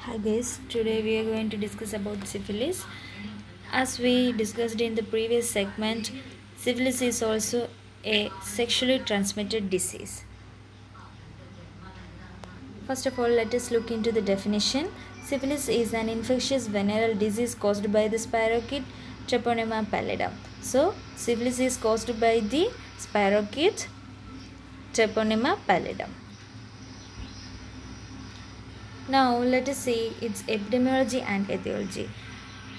Hi guys, today we are going to discuss about syphilis. As we discussed in the previous segment, syphilis is also a sexually transmitted disease. First of all, let us look into the definition. Syphilis is an infectious venereal disease caused by the spirochete Treponema pallidum. So, syphilis is caused by the spirochete Treponema pallidum. Now let us see its epidemiology and etiology.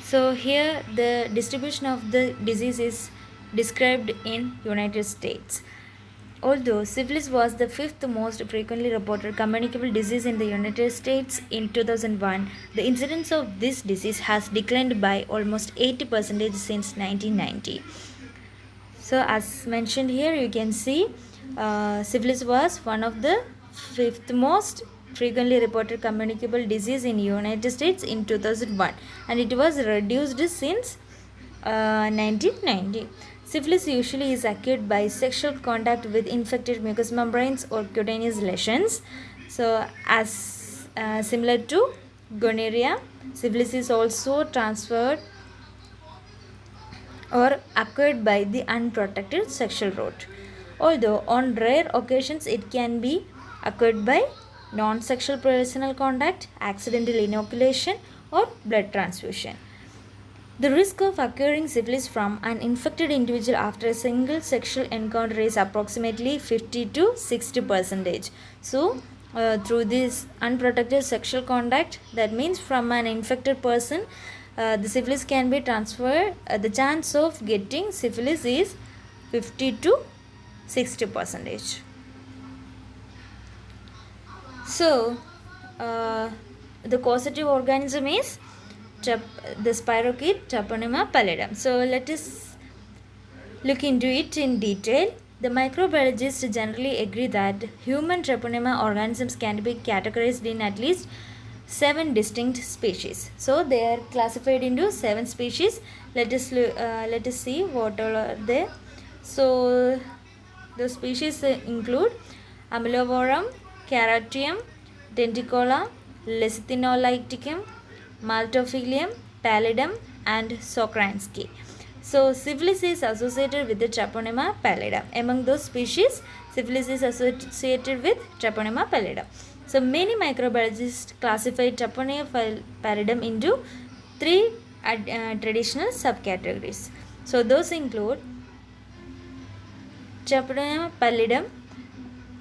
So here the distribution of the disease is described in United States. Although syphilis was the fifth most frequently reported communicable disease in the United States in 2001, the incidence of this disease has declined by almost 80% since 1990. So as mentioned here, you can see syphilis was one of the fifth most frequently reported communicable disease in United States in 2001, and it was reduced since 1990. Syphilis usually is acquired by sexual contact with infected mucous membranes or cutaneous lesions. So as similar to gonorrhea, syphilis is also transferred or acquired by the unprotected sexual route. Although on rare occasions it can be acquired by non-sexual personal contact, accidental inoculation or blood transfusion. The risk of acquiring syphilis from an infected individual after a single sexual encounter is approximately 50 to 60%. So, through this unprotected sexual contact, that means from an infected person, the syphilis can be transferred. The chance of getting syphilis is 50 to 60%. So, the causative organism is the spirochete Treponema pallidum. So, let us look into it in detail. The microbiologists generally agree that human Treponema organisms can be categorized in at least 7 distinct species. So, they are classified into 7 species. Let us see what all are there. So, the species include Amylovorum, Caratium, Denticola, Lecithinolaticum, Maltophilium, Pallidum, and Sokransky. So, syphilis is associated with the Treponema pallidum. Among those species, syphilis is associated with Treponema pallidum. So, many microbiologists classify Treponema pallidum into 3 traditional subcategories. So, those include Treponema pallidum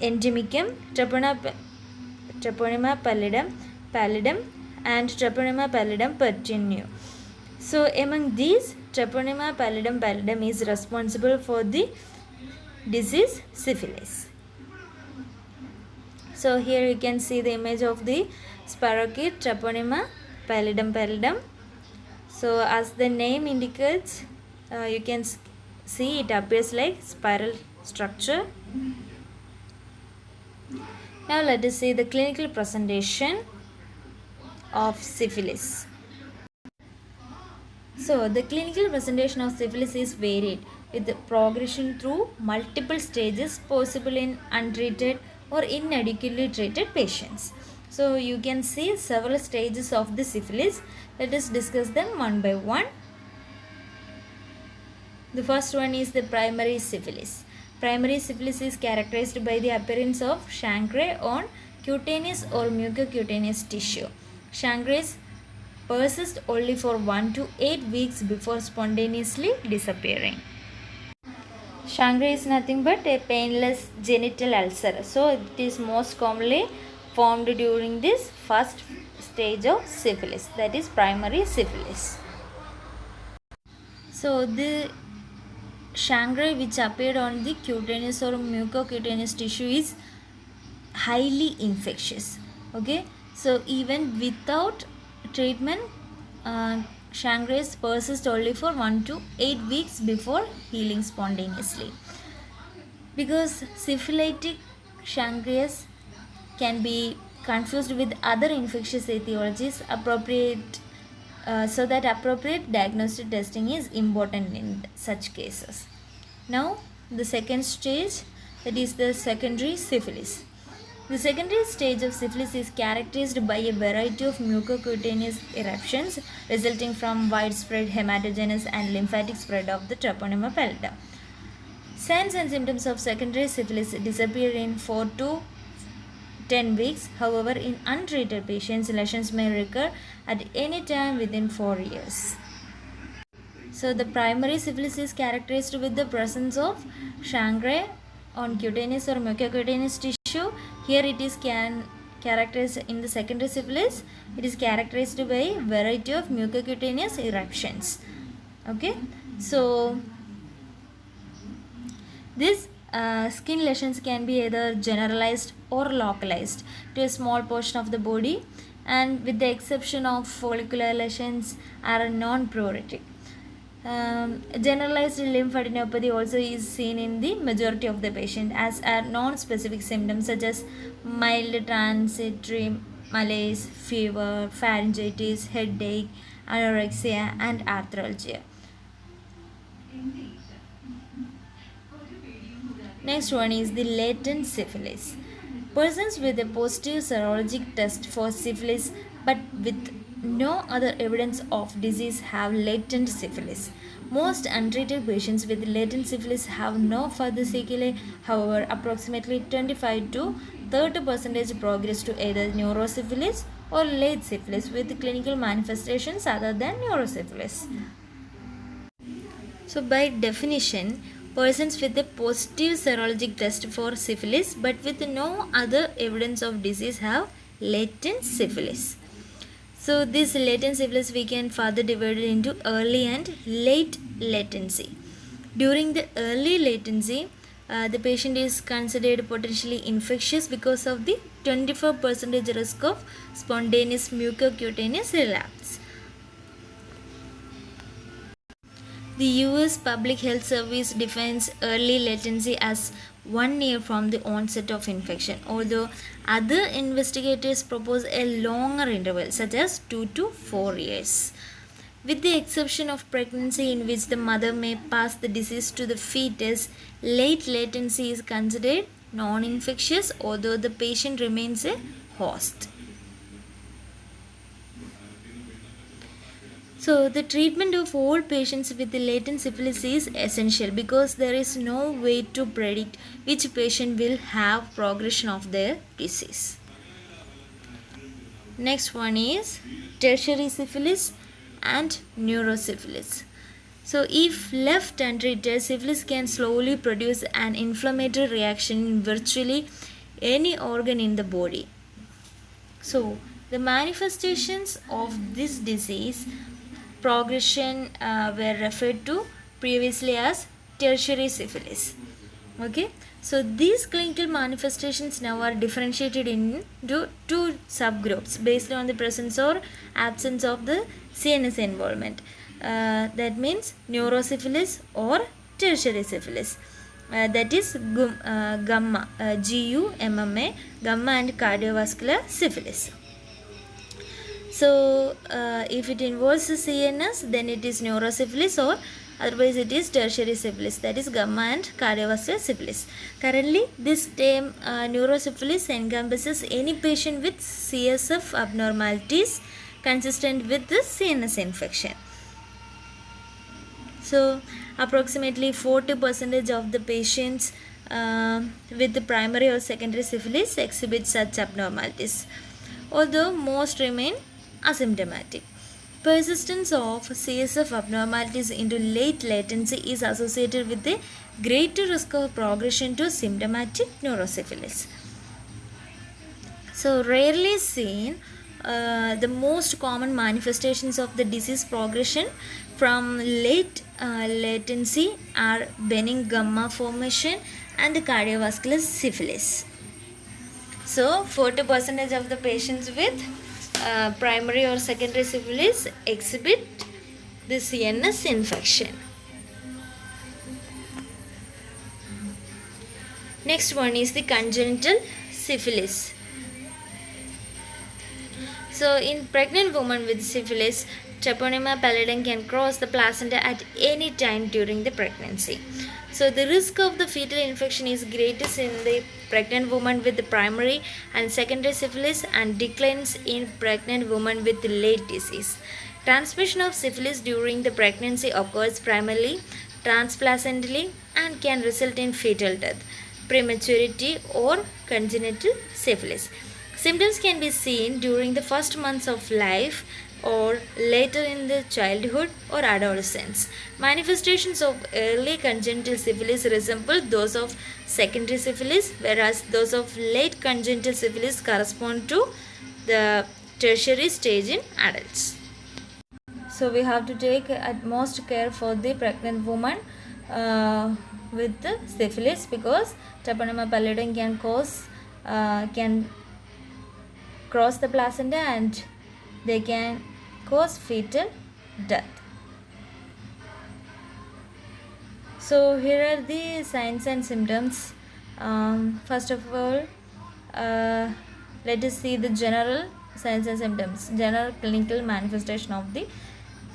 endemicum, Treponema pallidum, and Treponema pallidum pertinue. So, among these, Treponema pallidum is responsible for the disease syphilis. So, here you can see the image of the spirochete Treponema pallidum. So, as the name indicates, you can see it appears like spiral structure. Now, let us see the clinical presentation of syphilis. So, the clinical presentation of syphilis is varied with the progression through multiple stages possible in untreated or inadequately treated patients. So, you can see several stages of the syphilis. Let us discuss them one by one. The first one is the primary syphilis. Primary syphilis is characterized by the appearance of chancre on cutaneous or mucocutaneous tissue. Chancres persist only for 1 to 8 weeks before spontaneously disappearing. Chancre is nothing but a painless genital ulcer. So, it is most commonly formed during this first stage of syphilis, that is primary syphilis. So, the chancre which appeared on the cutaneous or mucocutaneous tissue is highly infectious. Okay, so even without treatment, chancres persist only for 1 to 8 weeks before healing spontaneously. Because syphilitic chancres can be confused with other infectious etiologies, so that appropriate diagnostic testing is important in such cases. Now, the second stage, that is the secondary syphilis. The secondary stage of syphilis is characterized by a variety of mucocutaneous eruptions resulting from widespread hematogenous and lymphatic spread of the Treponema pallidum. Signs and symptoms of secondary syphilis disappear in 4 to 10 weeks. However, in untreated patients, lesions may recur at any time within 4 years. So, the primary syphilis is characterized with the presence of chancre on cutaneous or mucocutaneous tissue. Here it is characterized in the secondary syphilis. It is characterized by variety of mucocutaneous eruptions. Okay, so this skin lesions can be either generalized or localized to a small portion of the body, and with the exception of follicular lesions are non-pruritic. Generalized lymphadenopathy also is seen in the majority of the patient as are non-specific symptoms such as mild transitory malaise, fever, pharyngitis, headache, anorexia and arthralgia. Next one is the latent syphilis. Persons with a positive serologic test for syphilis but with no other evidence of disease have latent syphilis. Most untreated patients with latent syphilis have no further sequelae. However, approximately 25 to 30% progress to either neurosyphilis or late syphilis with clinical manifestations other than neurosyphilis. So, by definition, persons with a positive serologic test for syphilis but with no other evidence of disease have latent syphilis. So this latent syphilis we can further divide it into early and late latency. During the early latency, the patient is considered potentially infectious because of the 24% risk of spontaneous mucocutaneous relapse. The US Public Health Service defines early latency as 1 year from the onset of infection, although other investigators propose a longer interval such as 2 to 4 years. With the exception of pregnancy in which the mother may pass the disease to the fetus, late latency is considered non-infectious although the patient remains a host. So, the treatment of all patients with latent syphilis is essential because there is no way to predict which patient will have progression of their disease. Next one is tertiary syphilis and neurosyphilis. So, if left untreated, syphilis can slowly produce an inflammatory reaction in virtually any organ in the body. So, the manifestations of this disease progression were referred to previously as tertiary syphilis. Okay, so these clinical manifestations now are differentiated into two subgroups based on the presence or absence of the CNS involvement. That means neurosyphilis or tertiary syphilis. That is gamma, GUMMA, gamma and cardiovascular syphilis. So, if it involves the CNS, then it is neurosyphilis, or otherwise it is tertiary syphilis, that is gamma and cardiovascular syphilis. Currently, this term neurosyphilis encompasses any patient with CSF abnormalities consistent with the CNS infection. So, approximately 40% of the patients with the primary or secondary syphilis exhibit such abnormalities, although most remain asymptomatic. Persistence of CSF abnormalities into late latency is associated with a greater risk of progression to symptomatic neurosyphilis. So, rarely seen, the most common manifestations of the disease progression from late latency are benign gamma formation and the cardiovascular syphilis. So, 40% of the patients with primary or secondary syphilis exhibit the CNS infection. Next one is the congenital syphilis. So, in pregnant women with syphilis, Treponema pallidum can cross the placenta at any time during the pregnancy. So, So the risk of the fetal infection is greatest in the pregnant woman with the primary and secondary syphilis and declines in pregnant women with late disease. Transmission of syphilis during the pregnancy occurs primarily transplacentally and can result in fetal death, prematurity, or congenital syphilis. Symptoms can be seen during the first months of life or later in the childhood or adolescence. Manifestations of early congenital syphilis resemble those of secondary syphilis, whereas those of late congenital syphilis correspond to the tertiary stage in adults. So we have to take utmost care for the pregnant woman with the syphilis, because Treponema pallidum can cross the placenta and they can cause fetal death. So here are the signs and symptoms. First of all, let us see the general signs and symptoms, general clinical manifestation of the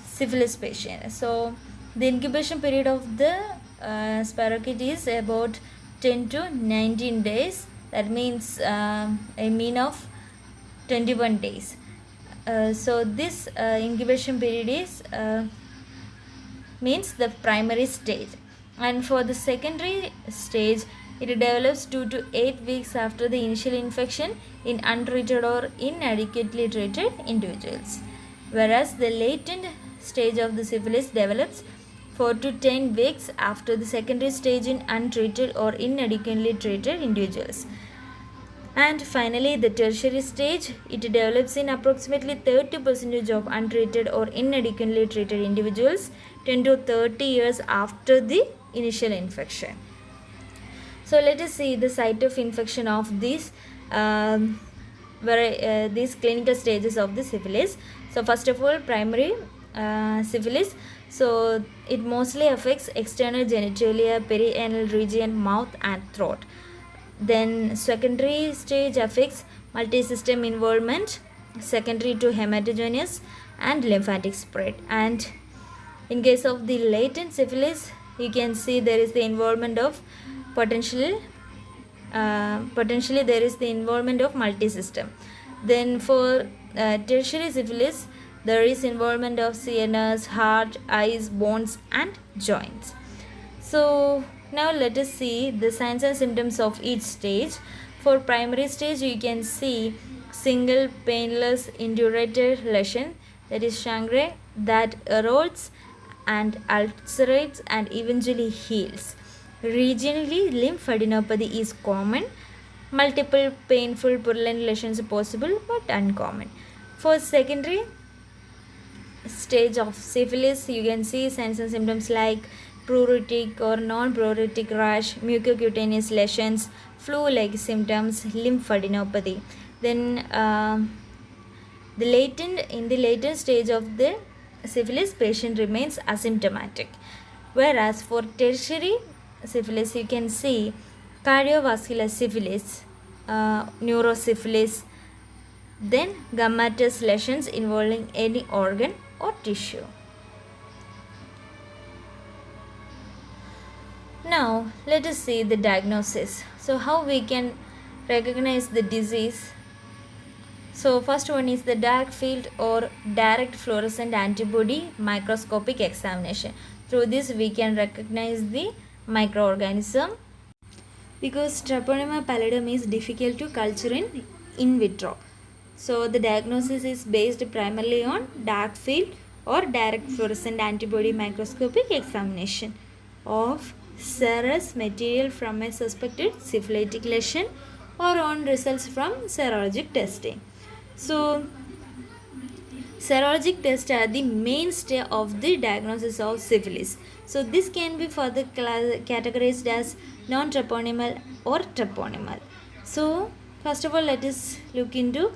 syphilis patient. So the incubation period of the spirochete is about 10 to 19 days. That means a mean of 21 days. So this incubation period is means the primary stage, and for the secondary stage it develops 2 to 8 weeks after the initial infection in untreated or inadequately treated individuals, whereas the latent stage of the syphilis develops 4 to 10 weeks after the secondary stage in untreated or inadequately treated individuals. And finally, the tertiary stage, it develops in approximately 30% of untreated or inadequately treated individuals 10 to 30 years after the initial infection. So let us see the site of infection of these these clinical stages of the syphilis. So first of all, primary syphilis. So it mostly affects external genitalia, perianal region, mouth and throat. Then secondary stage affects multi-system involvement, secondary to hematogenous and lymphatic spread. And in case of the latent syphilis, you can see there is the involvement of potentially there is the involvement of multi-system. Then for tertiary syphilis, there is involvement of CNS, heart, eyes, bones and joints. So now let us see the signs and symptoms of each stage. For primary stage, you can see single painless indurated lesion, that is chancre, that erodes and ulcerates and eventually heals. Regionally, lymphadenopathy is common. Multiple painful purulent lesions are possible but uncommon. For secondary stage of syphilis, you can see signs and symptoms like pruritic or non-pruritic rash, mucocutaneous lesions, flu-like symptoms, lymphadenopathy. Then in the latent stage of the syphilis, patient remains asymptomatic, whereas for tertiary syphilis, you can see cardiovascular syphilis, neurosyphilis, then gummatous lesions involving any organ or tissue. Now let us see the diagnosis. So how we can recognize the disease. So first one is the dark field or direct fluorescent antibody microscopic examination. Through this we can recognize the microorganism, because Treponema pallidum is difficult to culture in vitro. So the diagnosis is based primarily on dark field or direct fluorescent antibody microscopic examination of serous material from a suspected syphilitic lesion or on results from serologic testing. So serologic tests are the mainstay of the diagnosis of syphilis. So this can be further categorized as non-treponemal or treponemal. So first of all, let us look into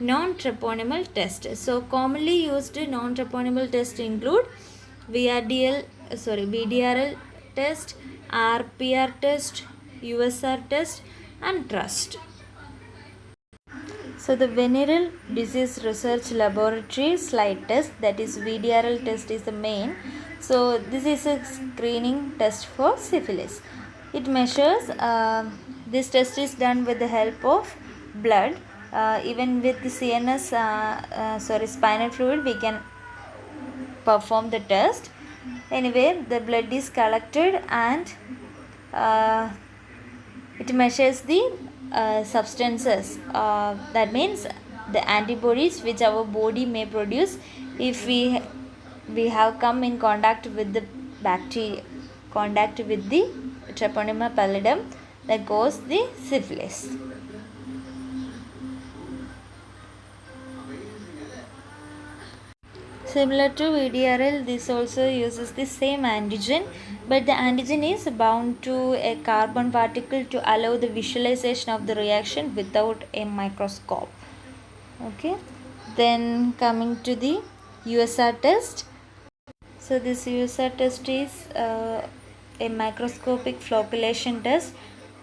non-treponemal test. So commonly used non-treponemal tests include VDRL test, RPR test, USR test and TRUST. So the Venereal Disease Research Laboratory slide test, that is VDRL test, is the main. So this is a screening test for syphilis. It measures, this test is done with the help of blood. Even with the CNS, spinal fluid, we can perform the test. Anyway, the blood is collected and it measures the substances. That means the antibodies which our body may produce if we have come in contact with the bacteria, contact with the Treponema pallidum that cause the syphilis. Similar to VDRL, this also uses the same antigen, but the antigen is bound to a carbon particle to allow the visualization of the reaction without a microscope. Okay, then coming to the USR test. So this USR test is a microscopic flocculation test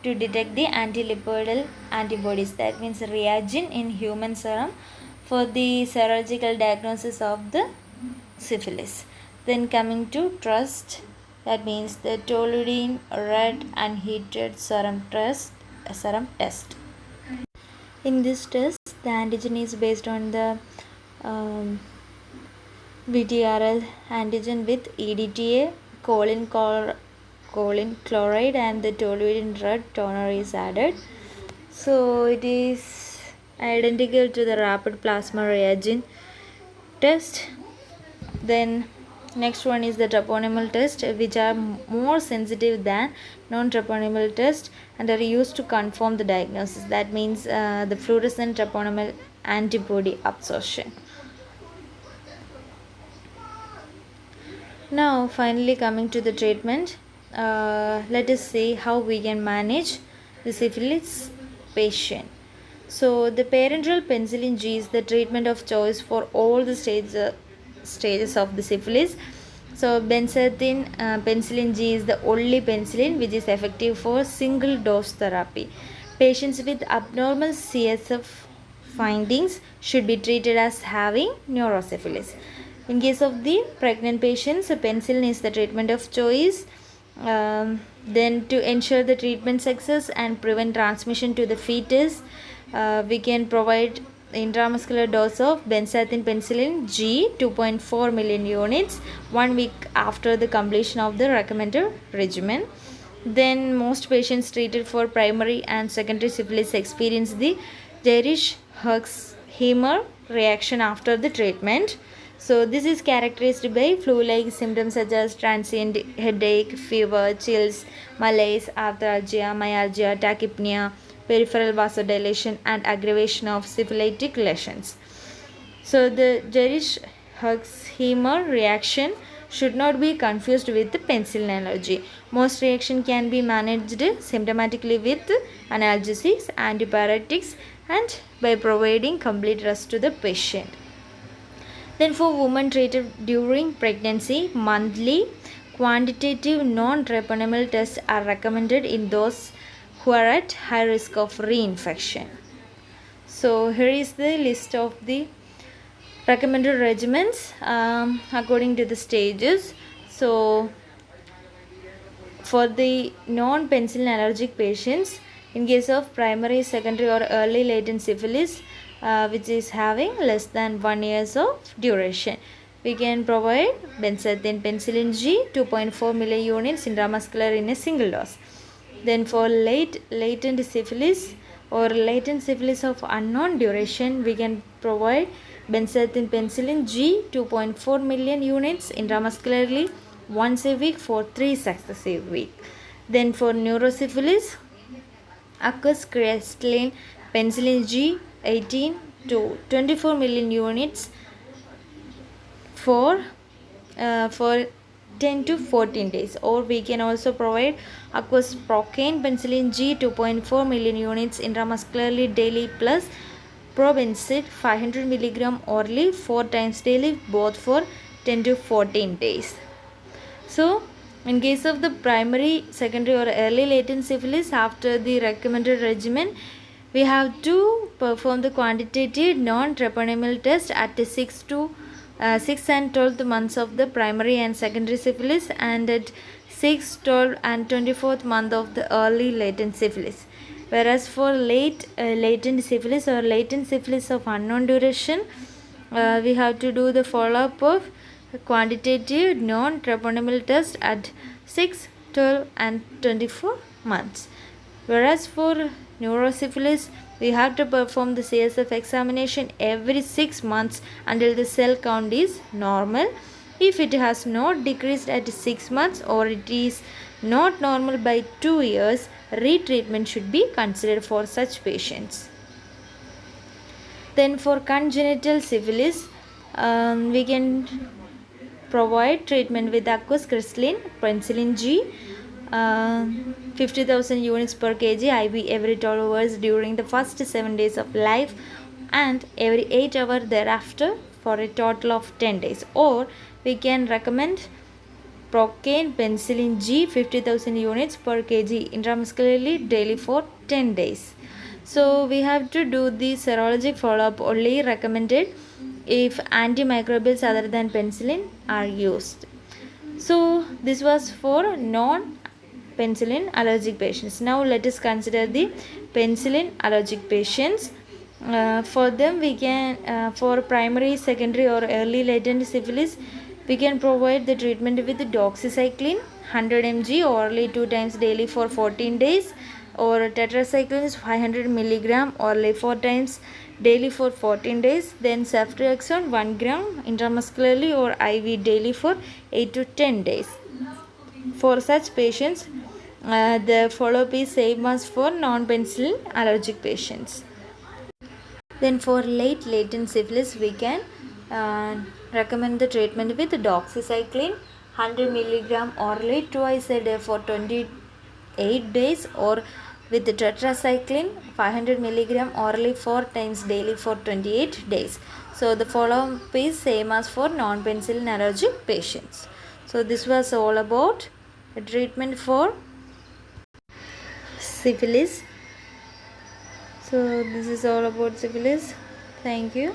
to detect the antilipidal antibodies, that means reagin in human serum, for the serological diagnosis of the syphilis. Then coming to TRUST, that means the toluidine red unheated serum test. In this test, the antigen is based on the VTRL antigen with EDTA, choline chloride, and the toluidine red toner is added. So it is identical to the rapid plasma reagin test. Then next one is the troponymal test, which are more sensitive than non-troponymal test and are used to confirm the diagnosis. That means the fluorescent troponymal antibody absorption. Now finally coming to the treatment, let us see how we can manage the syphilis patient. So the parenteral penicillin G is the treatment of choice for all the stages of the syphilis. So benzathine penicillin G is the only penicillin which is effective for single dose therapy. Patients with abnormal CSF findings should be treated as having neurosyphilis. In case of the pregnant patients, penicillin is the treatment of choice. Then to ensure the treatment success and prevent transmission to the fetus, we can provide intramuscular dose of benzathine penicillin G 2.4 million units 1 week after the completion of the recommended regimen. Then most patients treated for primary and secondary syphilis experience the Jerisch-Herxheimer reaction after the treatment. So this is characterized by flu-like symptoms such as transient headache, fever, chills, malaise, arthralgia, myalgia, tachypnea, peripheral vasodilation, and aggravation of syphilitic lesions. So the Jerisch-Herxheimer reaction should not be confused with the penicillin allergy. Most reaction can be managed symptomatically with analgesics, antipyretics, and by providing complete rest to the patient. Then for women treated during pregnancy, monthly quantitative non-treponema tests are recommended in those who are at high risk of reinfection. So here is the list of the recommended regimens according to the stages. So for the non-penicillin allergic patients, in case of primary, secondary, or early latent syphilis, which is having less than 1 year of duration, we can provide benzathine penicillin G 2.4 million units intramuscular in a single dose. Then for latent syphilis or latent syphilis of unknown duration, we can provide benzathine penicillin G 2.4 million units intramuscularly once a week for 3 successive weeks. Then for neurosyphilis, aqueous crystalline penicillin G 18 to 24 million units for 10 to 14 days, or we can also provide aqueous procaine penicillin G 2.4 million units intramuscularly daily plus probenecid 500 milligram orally 4 times daily, both for 10 to 14 days. So in case of the primary, secondary, or early latent syphilis, after the recommended regimen, we have to perform the quantitative non-treponema test at 6 to 6th and 12th months of the primary and secondary syphilis, and at 6th, 12th and 24th month of the early latent syphilis. Whereas for latent syphilis or latent syphilis of unknown duration, we have to do the follow-up of quantitative non-treponemial test at 6, 12 and 24 months. Whereas for neurosyphilis, we have to perform the CSF examination every 6 months until the cell count is normal. If it has not decreased at 6 months or it is not normal by 2 years, retreatment should be considered for such patients. Then for congenital syphilis, we can provide treatment with aqueous crystalline penicillin G, 50,000 units per kg IV every 12 hours during the first 7 days of life and every 8 hours thereafter for a total of 10 days. Or we can recommend procaine penicillin G 50,000 units per kg intramuscularly daily for 10 days. So we have to do the serologic follow-up only recommended if antimicrobials other than penicillin are used. So this was for non-penicillin allergic patients. Now let us consider the penicillin allergic patients. For them we can, for primary, secondary or early latent syphilis, we can provide the treatment with doxycycline 100 mg orally 2 times daily for 14 days, or tetracycline is 500 milligram orally 4 times daily for 14 days. Then ceftriaxone 1 gram intramuscularly or IV daily for 8 to 10 days. For such patients, the follow-up is same as for non-penicillin allergic patients. Then for late latent syphilis, we can recommend the treatment with doxycycline 100 milligram orally twice a day for 28 days, or with tetracycline 500 milligram orally 4 times daily for 28 days. So the follow-up is same as for non-penicillin allergic patients. So this was all about treatment for syphilis. So this is all about syphilis. Thank you.